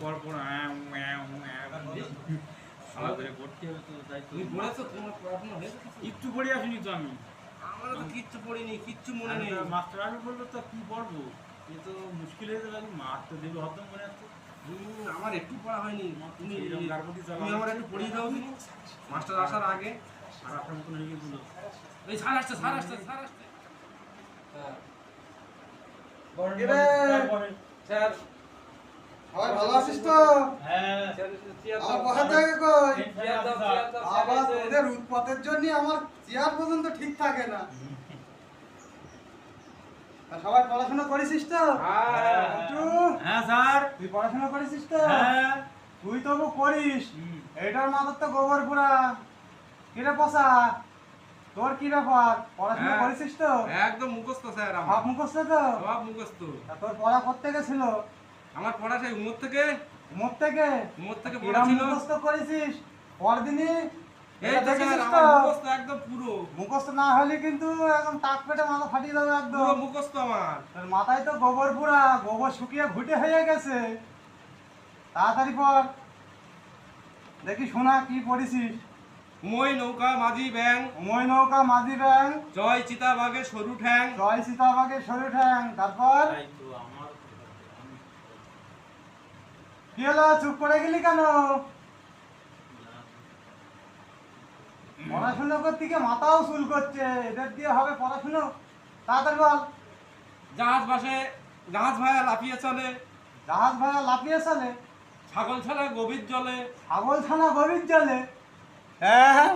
পর পর ভর্তি হবে তো তাই তো। তুমি পড়েছো? তোমার পড়াশোনা হয়েছে? কিচ্ছু পড়ে আসিনি তো আমি। আমারও তো কিচ্ছু পড়িনি, কিচ্ছু মনে নেই। মাস্টার আমি বললো তো কি পড়বো, এ তো মুশকিল হয়ে যাবে। মার তো দেবে হতো মনে হচ্ছে। আমার একটু পড়া হয়নি। তুমি এরকম গারপতি চালাও। তুমি আমার একটু পড়িয়ে দাও তুমি, মাস্টার আসার আগে। আর আপনার মতন হয়ে গেছিল। এই স্যার আসছে, স্যার আসছে, স্যার আসছে। হ্যাঁ স্যার, সবাই ভালো আছিস তো? হ্যাঁ আমার বসার জায়গা কই? চেয়ার দাও, চেয়ার দাও, আবার চেয়ার দাও। তোদের উৎপাতের জন্য আমার চেয়ার পর্যন্ত ঠিক থাকে না। তা সবাই পড়াশোনা করেছিস তো? হ্যাঁ একটু হ্যাঁ স্যার। তুই পড়াশোনা করেছিস তো? হ্যাঁ তুই তবু করিস। এটার মাথার তো গোবর পুরা। কিরে পচা, তোর কি ব্যাপার? পড়াশোনা হ্যাঁ। করেছিস তো? একদম মুখস্থ স্যার, সব আমার মুখস্থ তো? সব মুখস্থ। তা তোর পড়া করতে গেছিল? আমার পড়া সেই উমর থেকে মোট থেকে পড়া কিরম ছিল। মুখস্থ করেছিস পরদিনই? এই এটা তো দেখেছিস স্যার, তো? আমার মুখস্থ একদম পুরো মুখস্থ না হলে কিন্তু একদম টাক পেটে মাথা ফাটিয়ে দেবে একদম। পুরো মুখস্থ আমার। তোর মাথায় তো গোবর পুরা, গোবর শুকিয়ে ঘুটে হয়ে গেছে। তাড়াতাড়ি পর, দেখি শোনা কি পড়েছিস। মই নৌকা মাঝি ব্যাং, মই নৌকা মাঝি ব্যাং, জয় চিতাবাঘে সরু ঠ্যাং। জয় সীতাবাগের সরু ঠ্যাং। তারপর তাই তো আমার কি হলো, চুপ করে গেলি কেন? পড়াশুনো করতে গিয়ে মাথাও চুল করছে, এদের দিয়ে হবে পড়াশুনো? তাড়াতাড়ি বল। জাহাজ ভাসে, জাহাজ ভায়া লাফিয়ে চলে, জাহাজ ভাড়া লাফিয়ে চলে, ছাগল ছাড়া গভীর জলে। ছাগল ছানা গভীর জলে। হ্যাঁ